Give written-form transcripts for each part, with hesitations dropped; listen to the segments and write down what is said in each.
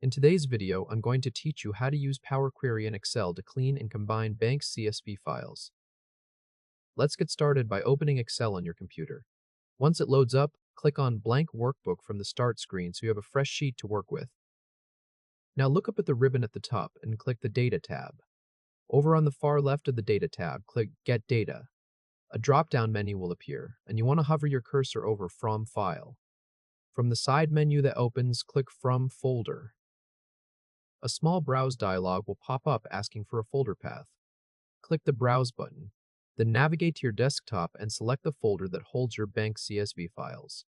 In today's video, I'm going to teach you how to use Power Query in Excel to clean and combine bank CSV files. Let's get started by opening Excel on your computer. Once it loads up, click on Blank Workbook from the Start screen so you have a fresh sheet to work with. Now look up at the ribbon at the top and click the Data tab. Over on the far left of the Data tab, click Get Data. A drop-down menu will appear, and you want to hover your cursor over From File. From the side menu that opens, click From Folder. A small Browse dialog will pop up asking for a folder path. Click the Browse button. Then navigate to your desktop and select the folder that holds your bank CSV files.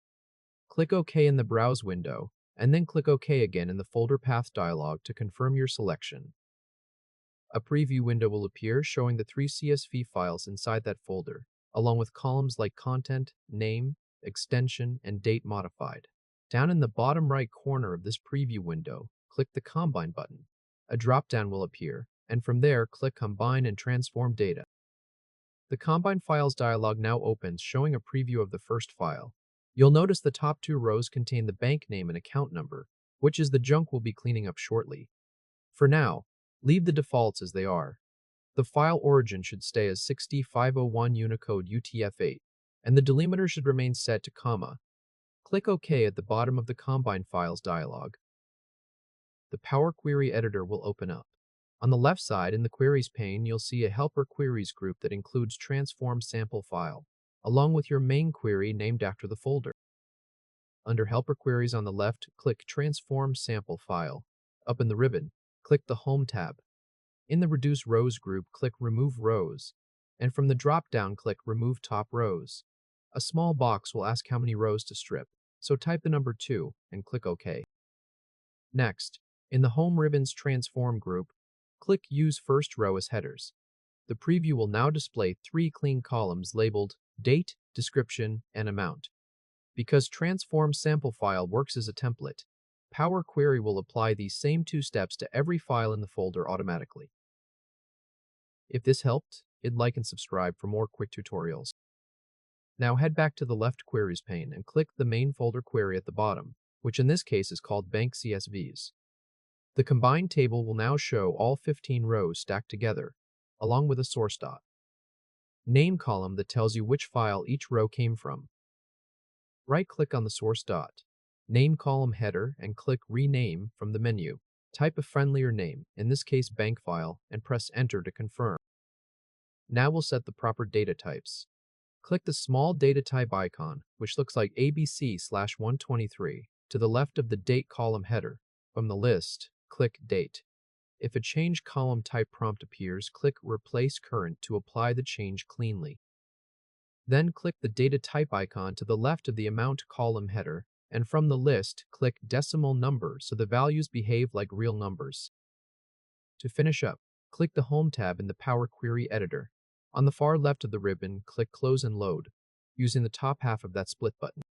Click OK in the Browse window, and then click OK again in the Folder Path dialog to confirm your selection. A preview window will appear showing the 3 CSV files inside that folder, along with columns like Content, Name, Extension, and Date Modified. Down in the bottom right corner of this preview window, click the Combine button. A drop-down will appear, and from there, click Combine and Transform Data. The Combine Files dialog now opens, showing a preview of the first file. You'll notice the top 2 rows contain the bank name and account number, which is the junk we'll be cleaning up shortly. For now, leave the defaults as they are. The file origin should stay as 60501 Unicode UTF-8, and the delimiter should remain set to comma. Click OK at the bottom of the Combine Files dialog. The Power Query editor will open up. On the left side in the Queries pane, you'll see a Helper Queries group that includes Transform Sample File, along with your main query named after the folder. Under Helper Queries on the left, click Transform Sample File. Up in the ribbon, click the Home tab. In the Reduce Rows group, click Remove Rows, and from the drop-down, click Remove Top Rows. A small box will ask how many rows to strip, so type the number 2 and click OK. Next, in the Home ribbon's Transform group, click Use First Row as headers. The preview will now display 3 clean columns labeled Date, Description, and Amount. Because Transform Sample File works as a template, Power Query will apply these same 2 steps to every file in the folder automatically. If this helped, hit like and subscribe for more quick tutorials. Now head back to the left Queries pane and click the main folder query at the bottom, which in this case is called Bank CSVs. The combined table will now show all 15 rows stacked together, along with a Source.Name column that tells you which file each row came from. Right-click on the Source.Name column header and click Rename from the menu. Type a friendlier name, in this case bank file, and press Enter to confirm. Now we'll set the proper data types. Click the small data type icon, which looks like ABC/123, to the left of the Date column header. From the list, click Date. If a change column type prompt appears, click Replace Current to apply the change cleanly. Then click the data type icon to the left of the Amount column header, and from the list, click Decimal Number so the values behave like real numbers. To finish up, click the Home tab in the Power Query editor. On the far left of the ribbon, click Close and Load, using the top half of that split button.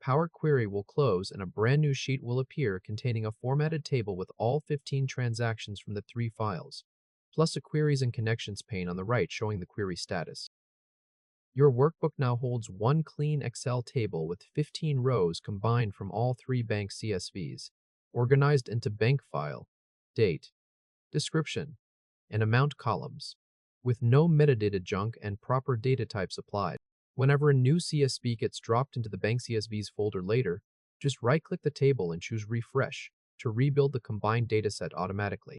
Power Query will close and a brand new sheet will appear containing a formatted table with all 15 transactions from the 3 files, plus a Queries and Connections pane on the right showing the query status. Your workbook now holds one clean Excel table with 15 rows combined from all 3 bank CSVs, organized into bank file, date, description, and amount columns, with no metadata junk and proper data types applied. Whenever a new CSV gets dropped into the bank CSVs folder later, just right-click the table and choose Refresh to rebuild the combined dataset automatically.